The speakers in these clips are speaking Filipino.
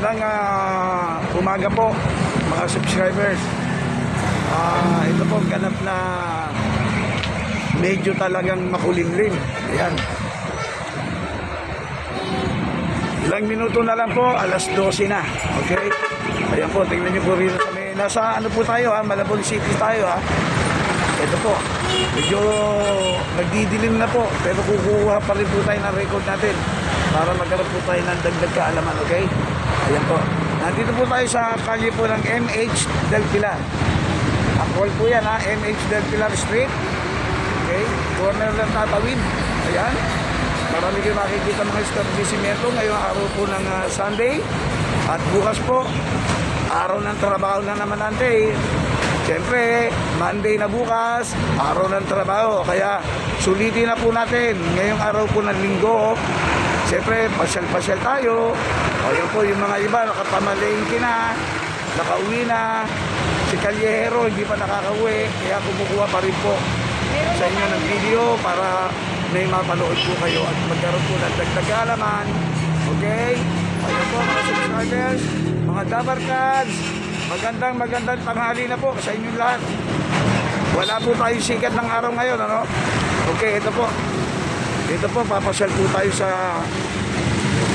Magandang umaga po mga subscribers. Ito po ganap na medyo talagang makulimlim. Ayan. Ilang minuto na lang po, alas 12 na. Okay? Ayan po, tingnan niyo po rin kami. Nasa ano po tayo Malabon City tayo Ito po, medyo nagdidilim na po, pero kukuha pa rin po tayo ng record natin para magkaroon po tayo ng dagdag kaalaman, okay? Ayan po. Nandito po tayo sa kalye po ng MH Del Pilar. Actual po yan MH Del Pilar Street. Okay? Corner ng Tatawid. Ayan. Marami kayo makikita mga establishmento ngayong araw po ng Sunday. At bukas po, araw ng trabaho na naman natin. Siyempre, Monday na bukas, araw ng trabaho. Kaya sulitin na po natin ngayong araw po ng linggo. Siyempre, pasyal-pasyal tayo. O yun po, yung mga iba nakapamalengke na, nakauwi na. Si Kalyero hindi pa nakakauwi, kaya kumukuha pa rin po sa inyo ng video para may mapanood po kayo at magkaroon po ng dagdag kaalaman. Okay? Ayun po mga subscribers, mga dabarkads, magandang tanghali na po sa inyong lahat. Wala po tayong sikat ng araw ngayon, ano? Okay, ito po. Ito po, papasyal po tayo sa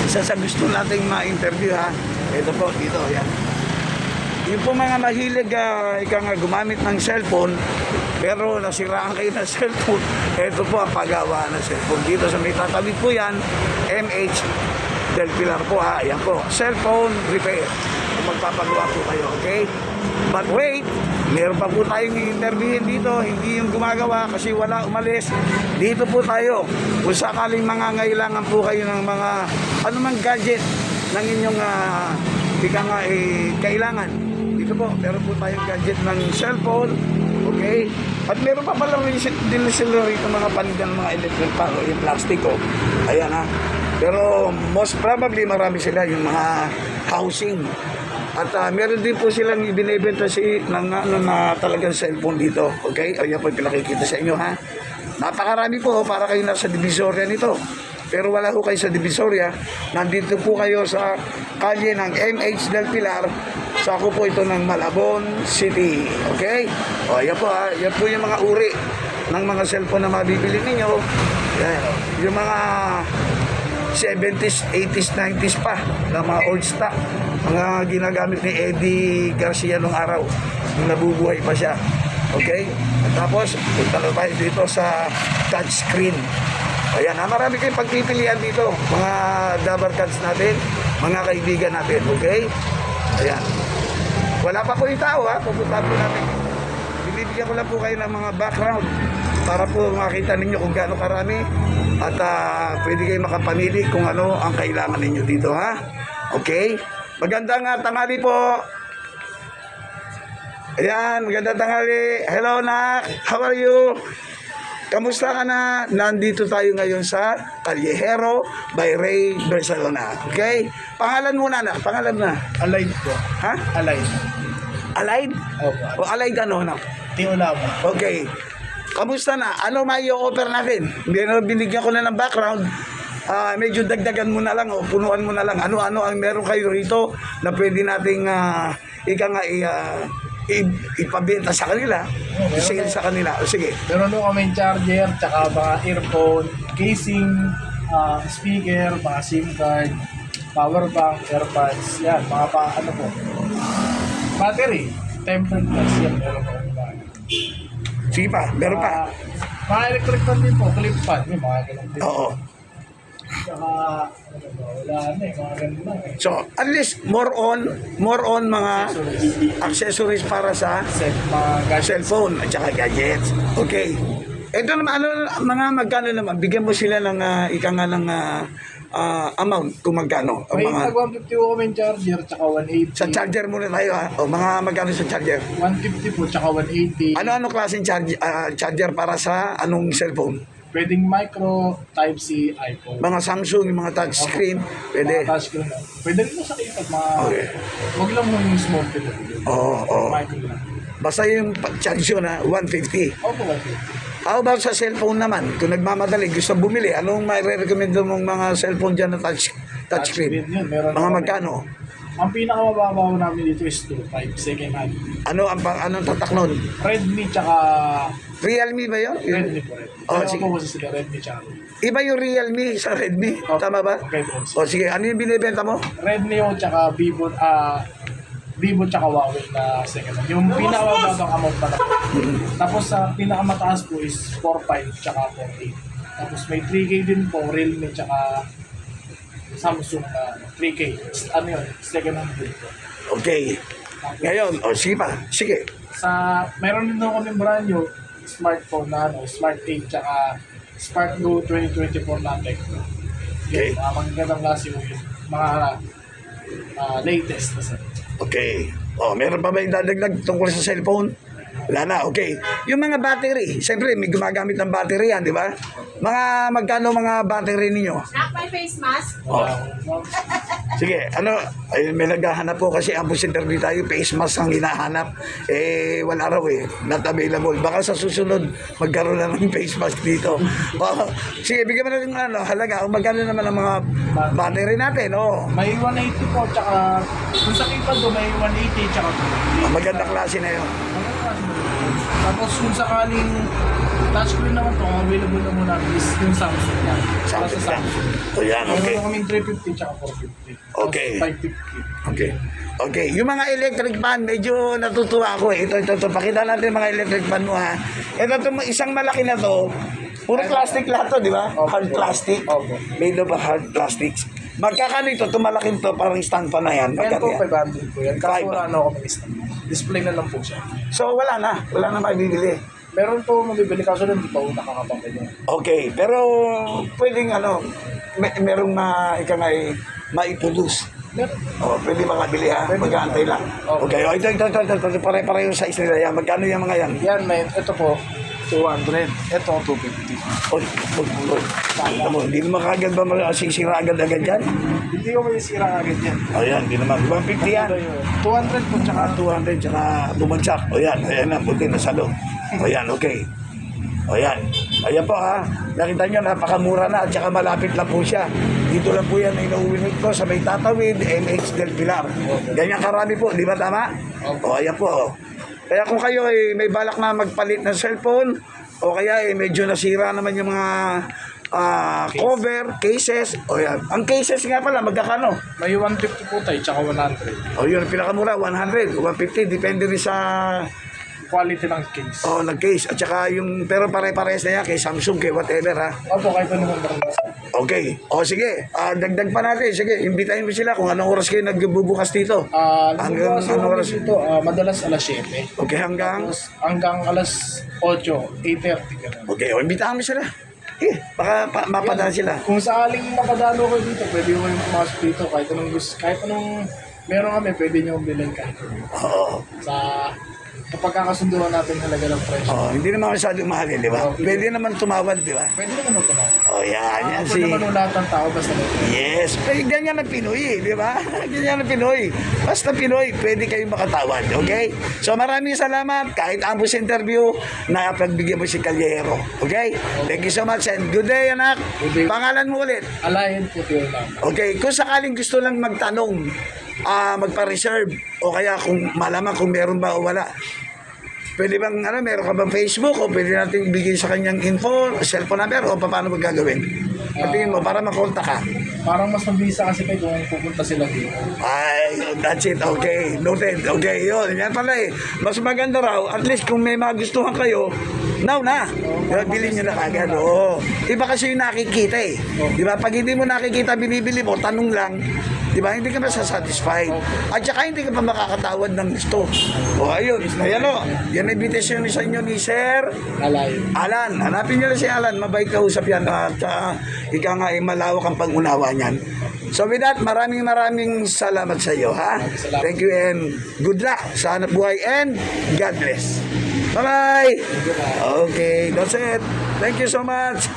isa sa gusto nating ma-interview Ito po, dito, yan. Yung po mga mahilig gumamit ng cellphone, pero nasiraan kayo ng cellphone, ito po ang paggawa ng cellphone. Dito sa may tatawid po yan, MH Del Pilar po Ayan po, cellphone repair. Magpapagawa po kayo, okay? But wait, meron pa po tayong i-interviewin dito, hindi yung gumagawa kasi wala umalis. Dito po tayo, kung sakaling mangangailangan po kayo ng mga anumang gadget ng inyong kailangan. Dito po, meron po tayong gadget ng cellphone, okay? At meron pa pala din sila rito mga panigan, mga electric pan, yung plastic Ayan Pero most probably marami sila yung mga housing. At meron din po silang ibinebenta na talagang cellphone dito. Okay? Ayan po yung pinakikita sa inyo Napakarami po para kayo nasa Divisoria nito. Pero wala po kayo sa Divisoria. Nandito po kayo sa kalye ng MH Del Pilar. Sako po ito ng Malabon City. Okay? Ayan po Yan po yung mga uri ng mga cellphone na mabibili ninyo. Yan. Yung mga 70s, 80s, 90s pa na mga old stock, mga ginagamit ni Eddie Garcia nung araw nung nabubuhay pa siya. Okay? At tapos punta na tayo dito sa touchscreen. Ayan marami kayong pagpipilian dito mga dabarkads natin, mga kaibigan natin. Okay? Ayan, wala pa po yung tao pupunta po natin. Bibigyan ko lang po kayo ng mga background para po makita ninyo kung gaano karami at pwede kayo makapamili kung ano ang kailangan ninyo dito Okay? Magandang tanghali po. Ayan, magandang tanghali. Hello Nak, how are you? Kamusta ka na? Nandito tayo ngayon sa Callejero by Ray Barcelona. Okay? Pangalan muna Nak, pangalan na. Allied po. Allied. Allied? Opo. O Allied ano Nak? Tiolama. Okay. Kamusta na? Ano may i-offer natin? Binigyan ko na ng background. Medyo dagdagan mo na lang o punuan mo na lang. Ano-ano ang meron kayo rito na pwede nating ipabenta sa kanila. I-sale sa kanila. O sige. Meron doon kami charger, tsaka mga earphone, casing, speaker, mga SIM card, power bank, airpods, yan, mga po. Battery, tempered glass, yan, meron po. Sige pa, meron pa. Mga electric fan din po, clip fan, may mga ganun din. Oo. Tsaka, wala mga ganun lang So, at least more on mga accessories para sa mga cellphone at saka gadgets. Okay. Ito naman, mga magkano naman, bigyan mo sila ng amount kung magkano. May Mga, 150 po kami charger, tsaka 180. sa charger muna tayo O mga magkano sa charger? 150 po, tsaka 180. Ano klaseng charger para sa anong cellphone? Pwedeng micro, Type-C, iPhone. Mga Samsung, yung mga touchscreen, pwede. Mga touchscreen. Pwede rin mo sa keypad, Okay. Huwag lang mo yung small keypad. Oo. Micro lang. Basta yung charge yun 150. Opo, 150. How about sa cellphone naman? Kung nagmamadali, gusto bumili, anong may re-recommend mong mga cellphone dyan na touchscreen? Touchscreen yun, meron Mga kami. magkano? Ang pinakamababaw namin dito is 2.5 second hand. Anong tatak nun? Redmi tsaka Realme ba yun? Redmi po rin. Oh, Kaya sige. po kasi sila Redmi tsaka Iba yung Realme sa Redmi. Tama ba? Okay po. O sige, ano yung binibenta mo? Redmi yung tsaka Vivo tsaka Huawei na second hand. Yung pinakamababang amount pa lang. Tapos sa pinakamataas po is 4.5 tsaka 4.8. Tapos may 3K din po, Realme tsaka Samsung na 3K. Ano yun? Second hand din po. Okay. Ngayon, sige pa. Sige. Meron din daw kami brand new smartphone na Smart 8 tsaka Spark Go 2024 na tech. Okay. Mga magagandang klase mo yun. Mga latest na set. Okay. Meron pa ba yung dadagdag tungkol sa cellphone? Wala na, okay. Yung mga battery, siyempre may gumagamit ng battery yan, di ba? Magkano mga battery ninyo? Nak, may face mask. Sige, ay, may naghahanap po kasi ang interview tayo, face mask ang hinahanap. Wala raw not available. Baka sa susunod, magkaroon na ng face mask dito. Sige, bigyan mo na ng halaga. Magkano naman ang mga battery natin, May 180 po tsaka kung sa keypad do may 180 tsaka 280. Maganda klase na yun. Tapos kung sakaling touchscreen naman po, ang available na muna is yung Samsung na. Para sa Samsung. O yan, okay. Meron kaming 350 tsaka 450. Okay. Tapos 550. Okay. Okay. Yung mga electric fan, medyo natutuwa ako Ito. Pakita natin yung mga electric fan mo ha. Ito isang malaki na to. Puro plastic lahat to, di ba? Hard plastic. Opo. Made of hard plastics. Magkakano ito? Malaking to, parang stand fan na yan. Yan Magkano po, yan? 500 po yan. Kaso wala na ako display na lang po siya. So wala na. Wala na maibibili. Meron po mabibili kaso doon, di pa po nakakapagpili. Okay. Pero pwedeng merong maiproduce. Meron. Pwede makabili ha. Mag-aantay lang. Okay. Ito. Pare-pareho yung size nila yan. Magkano yung mga yan? Yan, ito po, 200. Ito, 250. Oy. Hindi naman kagad ba masisira agad-agad yan? Hindi ko may sira agad yan. Yan, hindi naman. 150 yan. 200 po, tsaka 200, tsaka bumagsak. Ayan na, buti na salo. Ayan, okay. Ayan. Ayan po ha. Nakita nyo, napakamura na at tsaka malapit lang po siya. Dito lang po yan na inuuwinit ko sa may Tatawid, MH Del Pilar. Ganyan karami po, di ba tama? Ayan po. Kaya kung kayo may balak na magpalit ng cellphone, o kaya medyo nasira naman yung mga cover, cases. Yan. Ang cases nga pala, magkakano? may 150 po tayo, tsaka 100. Yun, pinakamura, 100, 150, depende rin sa Quality ng case. nag-case. At saka pero pare-pares na yan kay Samsung, kay whatever ha. Opo, kahit ano mong brand. Okay. Sige. Dagdag pa natin. Sige, imbitahin mo sila kung anong oras kayo nagbubukas dito. Hanggang Anong oras? dito, madalas alas 7. Okay, hanggang? Tapos hanggang alas 8, 8:30 ganun. Okay, imbitahan mo sila. Baka mapadaan sila. Kung sakaling mapadalo ko dito, pwede mo yung pumasok dito kahit anong meron kami, pwede nyo bilhin kahit ano. Oo. Kapag kakasunduan natin halaga ng presyo. Hindi naman masyadong mahal di ba? Pwede naman tumawad, di ba? Pwede naman ito na. Yan Pwede naman yung lahat ng tao basta na. Yes, ganyan ang Pinoy, di ba? Ganyan ang Pinoy. Basta Pinoy, pwede kayong makatawad, okay? So maraming salamat. Kahit ambos interview, napagbigyan mo si Calyero, okay? Thank you so much and good day, anak. Good day. Pangalan mo ulit. Alayan po tayo lang. Okay, kung sakaling gusto lang magtanong, magpa-reserve, o kaya kung malaman kung meron ba o wala, pwede bang, meron ka bang Facebook o pwede natin ibigay sa kanyang info, cellphone number o paano mo gagawin? Patingin mo, para makontak ka. Parang mas mabisa kasi kayo kung pupunta sila dito. Ay, that's it. Okay. Noted. Okay, yun. Yan pala Mas maganda raw, at least kung may magustuhan kayo, now na. Bilhin nyo na kagad. Oo. Iba kasi yung nakikita Di ba? Pag hindi mo nakikita, binibili mo, tanong lang. Di ba? Hindi ka masasatisfied. At saka hindi ka pa makakatawad ng gusto. Ayun. Ayan Yan ang invitation sa inyo ni Sir Alayan. Alan. Hanapin nyo na si Alan. Mabait kausap yan. At ika nga malawak ang pag-unawa niyan. So with that, maraming salamat sa iyo. Thank you and good luck sa hanap buhay and God bless. Bye-bye. Okay, that's it. Thank you so much.